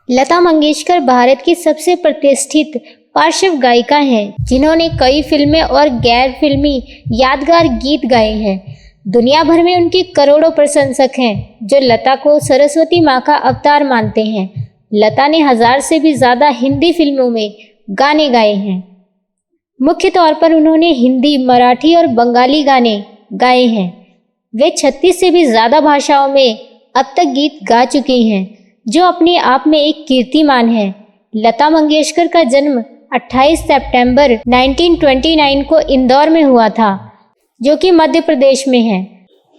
लता मंगेशकर भारत की सबसे प्रतिष्ठित पार्श्व गायिका हैं, जिन्होंने कई फिल्में और गैर फिल्मी यादगार गीत गाए हैं। दुनिया भर में उनके करोड़ों प्रशंसक हैं, जो लता को सरस्वती माँ का अवतार मानते हैं। लता ने 1000 से भी ज़्यादा हिंदी फिल्मों में गाने गाए हैं। मुख्य तौर पर उन्होंने हिंदी, मराठी और बंगाली गाने गाए हैं। वे 36 से भी ज़्यादा भाषाओं में अब तक गीत गा चुकी हैं, जो अपने आप में एक कीर्तिमान है। लता मंगेशकर का जन्म 28 सितंबर 1929 को इंदौर में हुआ था, जो कि मध्य प्रदेश में है।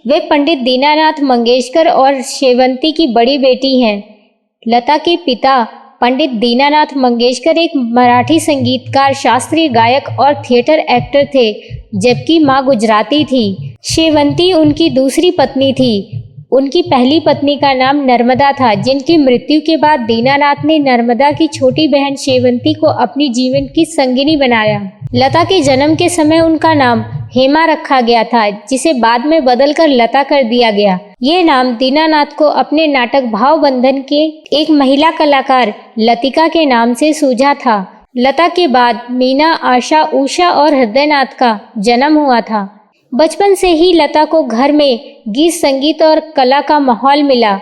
वे पंडित दीनानाथ मंगेशकर और शेवंती की बड़ी बेटी हैं। लता के पिता पंडित दीनानाथ मंगेशकर एक मराठी संगीतकार, शास्त्रीय गायक और थिएटर एक्टर थे, जबकि माँ गुजराती थी। शेवंती उनकी दूसरी पत्नी थी। उनकी पहली पत्नी का नाम नर्मदा था, जिनकी मृत्यु के बाद दीनानाथ ने नर्मदा की छोटी बहन शेवंती को अपनी जीवन की संगिनी बनाया। लता के जन्म के समय उनका नाम हेमा रखा गया था, जिसे बाद में बदलकर लता कर दिया गया। ये नाम दीनानाथ को अपने नाटक भावबंधन के एक महिला कलाकार लतिका के नाम से सूझा था। लता के बाद मीना, आशा, उषा और हृदयनाथ का जन्म हुआ था। बचपन से ही लता को घर में गीत, संगीत और कला का माहौल मिला।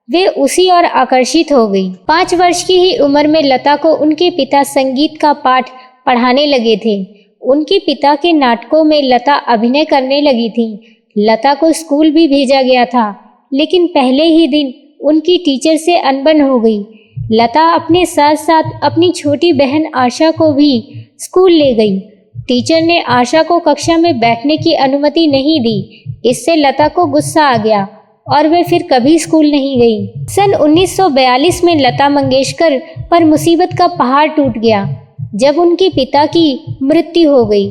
वे उसी ओर आकर्षित हो गई। 5 वर्ष की ही उम्र में लता को उनके पिता संगीत का पाठ पढ़ाने लगे थे। उनके पिता के नाटकों में लता अभिनय करने लगी थी। लता को स्कूल भी भेजा गया था, लेकिन पहले ही दिन उनकी टीचर से अनबन हो गई। लता अपने साथ साथ अपनी छोटी बहन आशा को भी स्कूल ले गई। टीचर ने आशा को कक्षा में बैठने की अनुमति नहीं दी। इससे लता को गुस्सा आ गया और वे फिर कभी स्कूल नहीं गई। सन 1942 में लता मंगेशकर पर मुसीबत का पहाड़ टूट गया, जब उनके पिता की मृत्यु हो गई।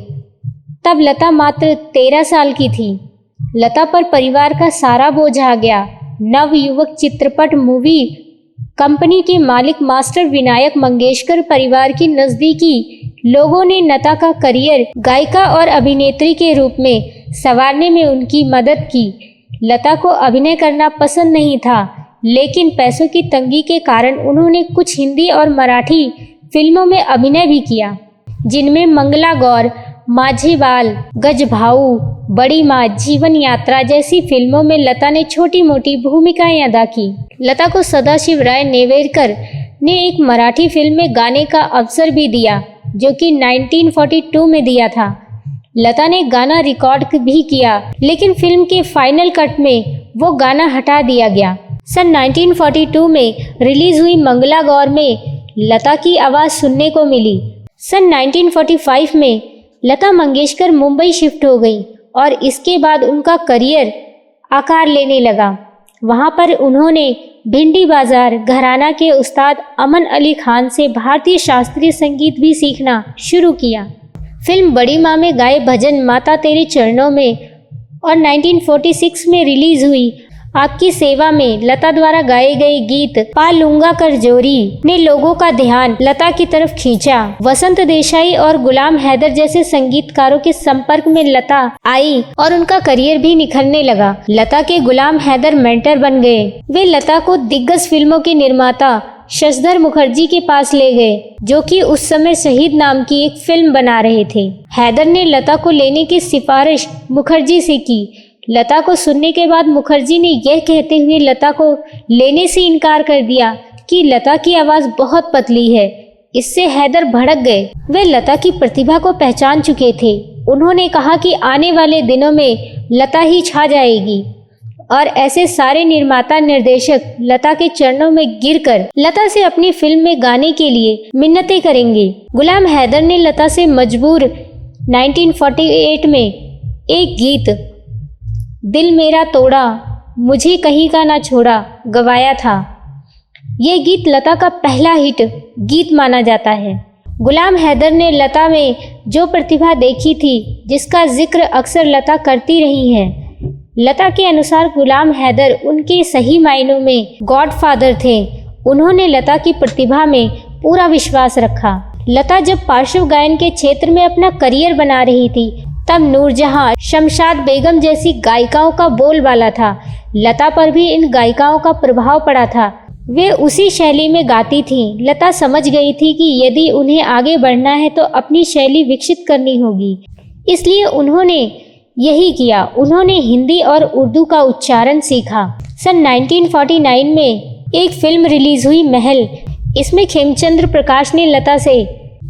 तब लता मात्र 13 साल की थी। लता पर परिवार का सारा बोझ आ गया। नवयुवक चित्रपट मूवी कंपनी के मालिक मास्टर विनायक मंगेशकर परिवार की नज़दीकी लोगों ने लता का करियर गायिका और अभिनेत्री के रूप में संवारने में उनकी मदद की। लता को अभिनय करना पसंद नहीं था, लेकिन पैसों की तंगी के कारण उन्होंने कुछ हिंदी और मराठी फिल्मों में अभिनय भी किया, जिनमें मंगला गौर, माझी बाल, गजभाऊ, बड़ी माँ, जीवन यात्रा जैसी फिल्मों में लता ने छोटी मोटी भूमिकाएं अदा की। लता को सदाशिव राय नेवेरकर ने एक मराठी फिल्म में गाने का अवसर भी दिया, जो कि 1942 में दिया था। लता ने गाना रिकॉर्ड भी किया, लेकिन फिल्म के फाइनल कट में वो गाना हटा दिया गया। सन 1942 में रिलीज हुई मंगला गौर में लता की आवाज़ सुनने को मिली। सन 1945 में लता मंगेशकर मुंबई शिफ्ट हो गई और इसके बाद उनका करियर आकार लेने लगा। वहाँ पर उन्होंने भिंडी बाजार घराना के उस्ताद अमन अली खान से भारतीय शास्त्रीय संगीत भी सीखना शुरू किया। फिल्म बड़ी माँ में गाए भजन माता तेरे चरणों में और 1946 में रिलीज हुई आपकी सेवा में लता द्वारा गाए गए गीत पा लूंगा कर जोरी ने लोगों का ध्यान लता की तरफ खींचा। वसंत देसाई और गुलाम हैदर जैसे संगीतकारों के संपर्क में लता आई और उनका करियर भी निखरने लगा। लता के गुलाम हैदर मेंटर बन गए। वे लता को दिग्गज फिल्मों के निर्माता शशधर मुखर्जी के पास ले गए, जो कि उस समय शहीद नाम की एक फिल्म बना रहे थे। हैदर ने लता को लेने की सिफारिश मुखर्जी से की। लता को सुनने के बाद मुखर्जी ने यह कहते हुए लता को लेने से इनकार कर दिया कि लता की आवाज़ बहुत पतली है। इससे हैदर भड़क गए। वे लता की प्रतिभा को पहचान चुके थे। उन्होंने कहा कि आने वाले दिनों में लता ही छा जाएगी और ऐसे सारे निर्माता निर्देशक लता के चरणों में गिरकर लता से अपनी फिल्म में गाने के लिए मिन्नतें करेंगे। गुलाम हैदर ने लता से मजबूर 1948 में एक गीत दिल मेरा तोड़ा मुझे कहीं का ना छोड़ा गवाया था। ये गीत लता का पहला हिट गीत माना जाता है। गुलाम हैदर ने लता में जो प्रतिभा देखी थी, जिसका जिक्र अक्सर लता करती रही हैं। लता के अनुसार गुलाम हैदर उनके सही मायनों में गॉडफादर थे। उन्होंने लता की प्रतिभा में पूरा विश्वास रखा। लता जब पार्श्व गायन के क्षेत्र में अपना करियर बना रही थी, तब नूरजहां, शमशाद बेगम जैसी गायिकाओं का बोलबाला था। लता पर भी इन गायिकाओं का प्रभाव पड़ा था। वे उसी शैली में गाती थीं। लता समझ गई थी कि यदि उन्हें आगे बढ़ना है तो अपनी शैली विकसित करनी होगी, इसलिए उन्होंने यही किया। उन्होंने हिंदी और उर्दू का उच्चारण सीखा। सन 1949 में एक फिल्म रिलीज हुई, महल। इसमें खेमचंद्र प्रकाश ने लता से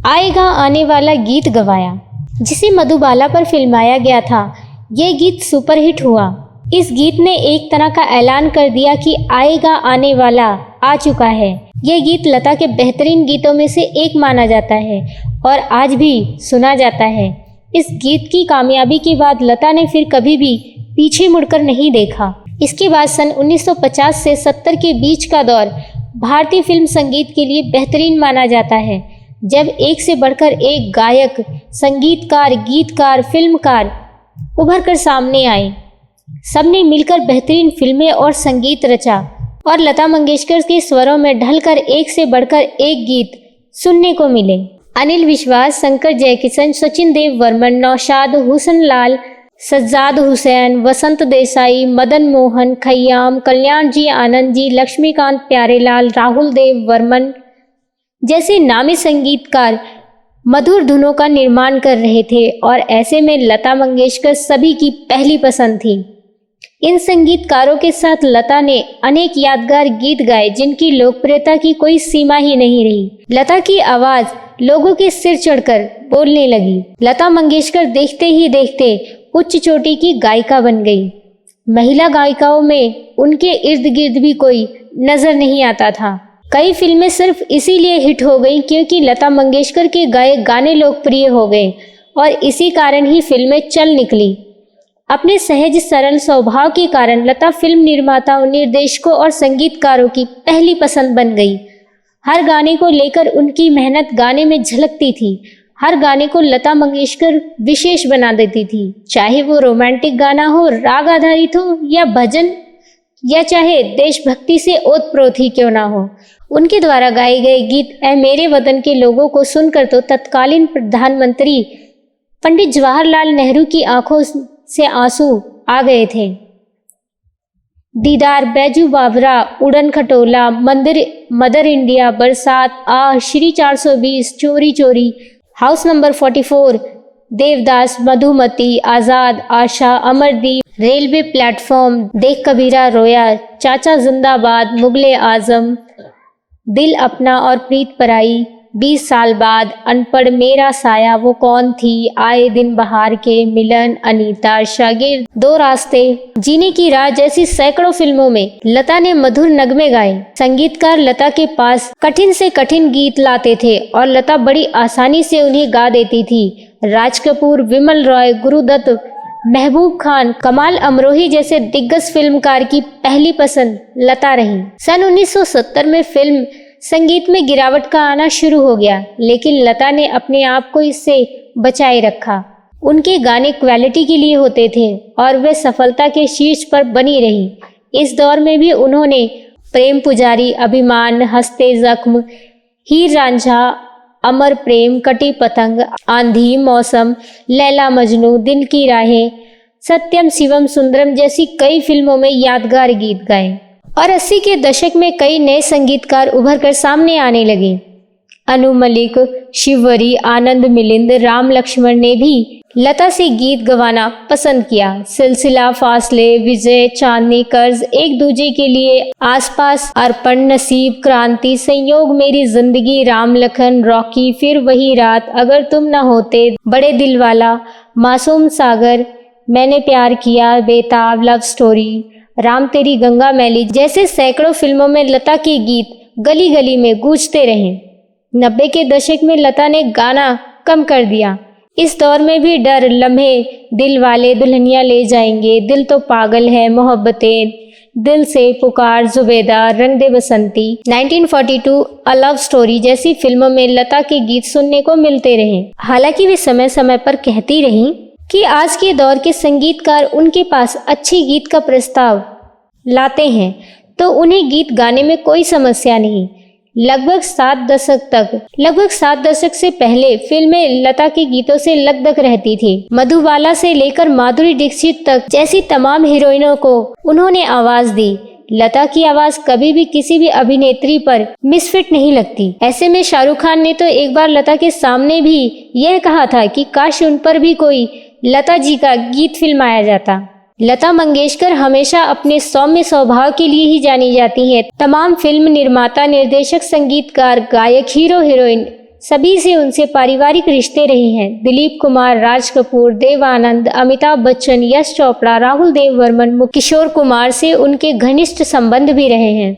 आएगा आने वाला गीत गवाया, जिसे मधुबाला पर फिल्माया गया था। यह गीत सुपरहिट हुआ। इस गीत ने एक तरह का ऐलान कर दिया कि आएगा आने वाला आ चुका है। यह गीत लता के बेहतरीन गीतों में से एक माना जाता है और आज भी सुना जाता है। इस गीत की कामयाबी के बाद लता ने फिर कभी भी पीछे मुड़कर नहीं देखा। इसके बाद सन 1950 से 70 के बीच का दौर भारतीय फिल्म संगीत के लिए बेहतरीन माना जाता है, जब एक से बढ़कर एक गायक, संगीतकार, गीतकार, फिल्मकार उभर कर सामने आए। सबने मिलकर बेहतरीन फिल्में और संगीत रचा और लता मंगेशकर के स्वरों में ढलकर एक से बढ़कर एक गीत सुनने को मिले। अनिल विश्वास, शंकर जयकिशन, सचिन देव वर्मन, नौशाद, हुसन लाल, सज्जाद हुसैन, वसंत देसाई, मदन मोहन, खय्याम, कल्याण जी आनंद जी, लक्ष्मीकांत प्यारेलाल, राहुल देव वर्मन जैसे नामी संगीतकार मधुर धुनों का निर्माण कर रहे थे और ऐसे में लता मंगेशकर सभी की पहली पसंद थी। इन संगीतकारों के साथ लता ने अनेक यादगार गीत गाए, जिनकी लोकप्रियता की कोई सीमा ही नहीं रही। लता की आवाज लोगों के सिर चढ़कर बोलने लगी। लता मंगेशकर देखते ही देखते उच्च चोटी की गायिका बन गई। महिला गायिकाओं में उनके इर्द गिर्द भी कोई नजर नहीं आता था। कई फिल्में सिर्फ इसीलिए हिट हो गईं क्योंकि लता मंगेशकर के गाए गाने लोकप्रिय हो गए और इसी कारण ही फिल्में चल निकली। अपने सहज सरल स्वभाव के कारण लता फिल्म निर्माताओं, निर्देशकों और संगीतकारों की पहली पसंद बन गई। हर गाने को लेकर उनकी मेहनत गाने में झलकती थी। हर गाने को लता मंगेशकर विशेष बना देती थी, चाहे वो रोमांटिक गाना हो, राग आधारित हो या भजन, या चाहे देशभक्ति से ओतप्रोत ही क्यों ना हो। उनके द्वारा गाए गए गीत ऐ मेरे वतन के लोगों को सुनकर तो तत्कालीन प्रधानमंत्री पंडित जवाहरलाल नेहरू की आंखों से आंसू आ गए थे। दीदार, बैजू बावरा, उड़न खटोला, मदर इंडिया, बरसात, आह, श्री 420, चोरी चोरी, हाउस नंबर 44, देवदास, मधुमती, आजाद, आशा, अमरदीप, रेलवे प्लेटफॉर्म, देख कबीरा रोया, चाचा जिंदाबाद, मुगले आजम, दिल अपना और प्रीत पराई, 20 साल बाद, अनपढ़, मेरा साया, वो कौन थी, आए दिन बहार के, मिलन, अनीता, शागिर्द, दो रास्ते, जीने की राह जैसी सैकड़ों फिल्मों में लता ने मधुर नगमे गाए। संगीतकार लता के पास कठिन से कठिन गीत लाते थे और लता बड़ी आसानी से उन्हें गा देती थी। राज कपूर, विमल रॉय, गुरुदत्त, महबूब खान, कमाल अमरोही जैसे दिग्गज फिल्मकार की पहली पसंद लता रही। सन 1970 में फिल्म संगीत में गिरावट का आना शुरू हो गया, लेकिन लता ने अपने आप को इससे बचाए रखा। उनके गाने क्वालिटी के लिए होते थे और वे सफलता के शीर्ष पर बनी रही। इस दौर में भी उन्होंने प्रेम पुजारी, अभिमान, हंसते जख्म, हीर रांझा, अमर प्रेम, कटी पतंग, आंधी, मौसम, लैला मजनू, दिल की राहें, सत्यम शिवम सुंदरम जैसी कई फिल्मों में यादगार गीत गाए। और 80 के दशक में कई नए संगीतकार उभर कर सामने आने लगे। अनु मलिक, शिवरी, आनंद मिलिंद, राम लक्ष्मण ने भी लता से गीत गवाना पसंद किया। सिलसिला, फासले, विजय, चांदनी, कर्ज, एक दूजे के लिए, आसपास, अर्पण, नसीब, क्रांति, संयोग, मेरी जिंदगी, राम लखन, रॉकी, फिर वही रात, अगर तुम न होते, बड़े दिल वाला, मासूम सागर, मैंने प्यार किया, बेताब, लव स्टोरी, राम तेरी गंगा मैली जैसे सैकड़ों फिल्मों में लता के गीत गली गली में गूंजते रहे। 90 के दशक में लता ने गाना कम कर दिया। इस दौर में भी डर, लम्हे, दिल वाले, दुल्हनिया ले जाएंगे, दिल तो पागल है, मोहब्बतें, दिल से पुकार, जुबेदा, रंग दे बसंती, 1942, अ लव स्टोरी जैसी फिल्मों में लता के गीत सुनने को मिलते रहे। हालांकि वे समय समय पर कहती रहीं कि आज के दौर के संगीतकार उनके पास अच्छे गीत का प्रस्ताव लाते हैं तो उन्हें गीत गाने में कोई समस्या नहीं। लगभग 7 दशक से पहले फिल्में लता के गीतों से लकदक रहती थी। मधुबाला से लेकर माधुरी दीक्षित तक जैसी तमाम हीरोइनों को उन्होंने आवाज दी। लता की आवाज कभी भी किसी भी अभिनेत्री पर मिसफिट नहीं लगती। ऐसे में शाहरुख खान ने तो एक बार लता के सामने भी यह कहा था कि काश उन पर भी कोई लता जी का गीत फिल्माया जाता। लता मंगेशकर हमेशा अपने सौम्य स्वभाव के लिए ही जानी जाती हैं। तमाम फिल्म निर्माता, निर्देशक, संगीतकार, गायक, हीरो, हीरोइन सभी से उनसे पारिवारिक रिश्ते रहे हैं। दिलीप कुमार, राज कपूर, देव आनंद, अमिताभ बच्चन, यश चोपड़ा, राहुल देव वर्मन, किशोर कुमार से उनके घनिष्ठ संबंध भी रहे हैं।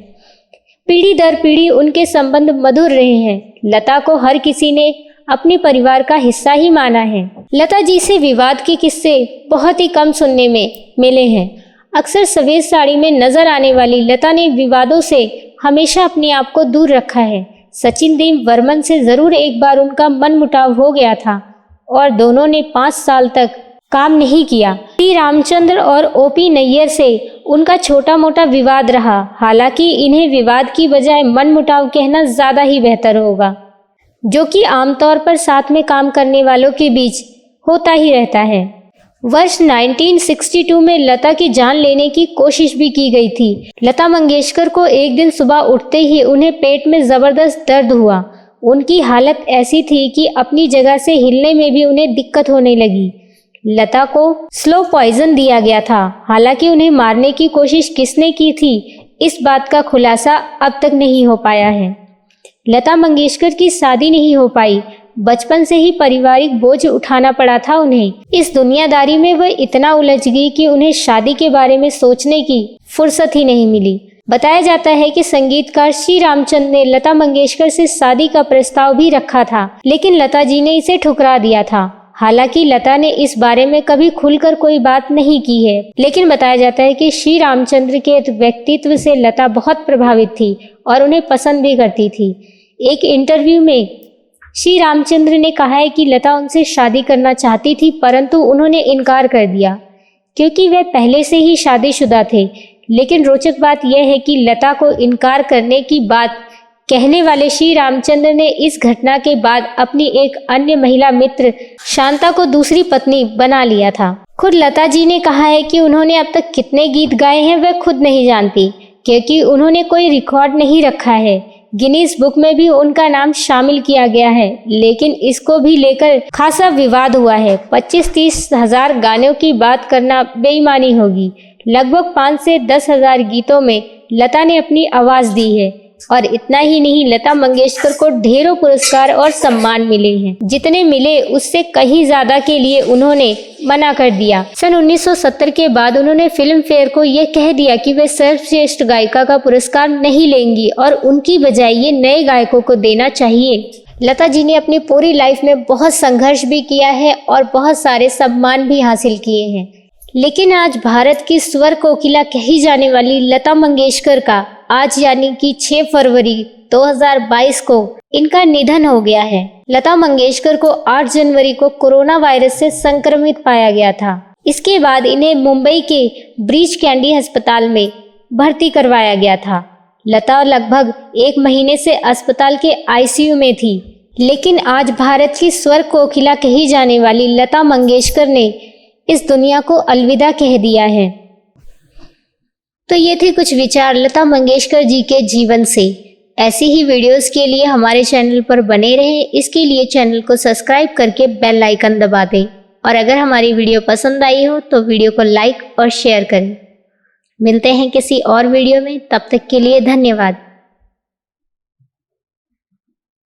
पीढ़ी दर पीढ़ी उनके संबंध मधुर रहे हैं। लता को हर किसी ने अपने परिवार का हिस्सा ही माना है। लता जी से विवाद के किस्से बहुत ही कम सुनने में मिले हैं। अक्सर सफेद साड़ी में नजर आने वाली लता ने विवादों से हमेशा अपने आप को दूर रखा है। सचिन देव वर्मन से जरूर एक बार उनका मनमुटाव हो गया था और दोनों ने 5 साल तक काम नहीं किया। टी रामचंद्र और ओपी नैयर से उनका छोटा मोटा विवाद रहा। हालांकि इन्हें विवाद की बजाय मनमुटाव कहना ज्यादा ही बेहतर होगा, जो कि आमतौर पर साथ में काम करने वालों के बीच होता ही रहता है। वर्ष 1962 में लता की जान लेने की कोशिश भी की गई थी। लता मंगेशकर को एक दिन सुबह उठते ही उन्हें पेट में जबरदस्त दर्द हुआ। उनकी हालत ऐसी थी कि अपनी जगह से हिलने में भी उन्हें दिक्कत होने लगी। लता को स्लो पॉइजन दिया गया था। हालांकि उन्हें मारने की कोशिश किसने की थी, इस बात का खुलासा अब तक नहीं हो पाया है। लता मंगेशकर की शादी नहीं हो पाई। बचपन से ही पारिवारिक बोझ उठाना पड़ा था उन्हें। इस दुनियादारी में वह इतना उलझ गई कि उन्हें शादी के बारे में सोचने की फुर्सत ही नहीं मिली। बताया जाता है कि संगीतकार श्री रामचंद्र ने लता मंगेशकर से शादी का प्रस्ताव भी रखा था, लेकिन लता जी ने इसे ठुकरा दिया था। हालांकि लता ने इस बारे में कभी खुलकर कोई बात नहीं की है, लेकिन बताया जाता है कि श्री रामचंद्र के व्यक्तित्व से लता बहुत प्रभावित थी और उन्हें पसंद भी करती थी। एक इंटरव्यू में श्री रामचंद्र ने कहा है कि लता उनसे शादी करना चाहती थी, परंतु उन्होंने इनकार कर दिया क्योंकि वे पहले से ही शादीशुदा थे। लेकिन रोचक बात यह है कि लता को इनकार करने की बात कहने वाले श्री रामचंद्र ने इस घटना के बाद अपनी एक अन्य महिला मित्र शांता को दूसरी पत्नी बना लिया था। खुद लता जी ने कहा है कि उन्होंने अब तक कितने गीत गाए हैं वह खुद नहीं जानती, क्योंकि उन्होंने कोई रिकॉर्ड नहीं रखा है। गिनीज बुक में भी उनका नाम शामिल किया गया है, लेकिन इसको भी लेकर खासा विवाद हुआ है। 25-30 हजार गानों की बात करना बेईमानी होगी। लगभग 5 से 10 हजार गीतों में लता ने अपनी आवाज दी है। और इतना ही नहीं, लता मंगेशकर को ढेरों पुरस्कार और सम्मान मिले हैं। जितने मिले उससे कहीं ज्यादा के लिए उन्होंने मना कर दिया। सन 1970 के बाद उन्होंने फिल्म फेयर को यह कह दिया कि वे सर्वश्रेष्ठ गायिका का पुरस्कार नहीं लेंगी और उनकी बजाय ये नए गायकों को देना चाहिए। लता जी ने अपनी पूरी लाइफ में बहुत संघर्ष भी किया है और बहुत सारे सम्मान भी हासिल किए हैं, लेकिन आज भारत की स्वर कोकिला कही जाने वाली लता मंगेशकर का आज यानी कि 6 फरवरी 2022 को इनका निधन हो गया है। लता मंगेशकर को 8 जनवरी को कोरोना वायरस से संक्रमित पाया गया था। इसके बाद इन्हें मुंबई के ब्रीच कैंडी अस्पताल में भर्ती करवाया गया था। लता लगभग 1 महीने से अस्पताल के आईसीयू में थी, लेकिन आज भारत की स्वर कोकिला कही जाने वाली लता मंगेशकर ने इस दुनिया को अलविदा कह दिया है। तो ये थे कुछ विचार लता मंगेशकर जी के जीवन से। ऐसी ही वीडियोस के लिए हमारे चैनल पर बने रहें। इसके लिए चैनल को सब्सक्राइब करके बेल आइकन दबा दें और अगर हमारी वीडियो पसंद आई हो तो वीडियो को लाइक और शेयर करें। मिलते हैं किसी और वीडियो में, तब तक के लिए धन्यवाद।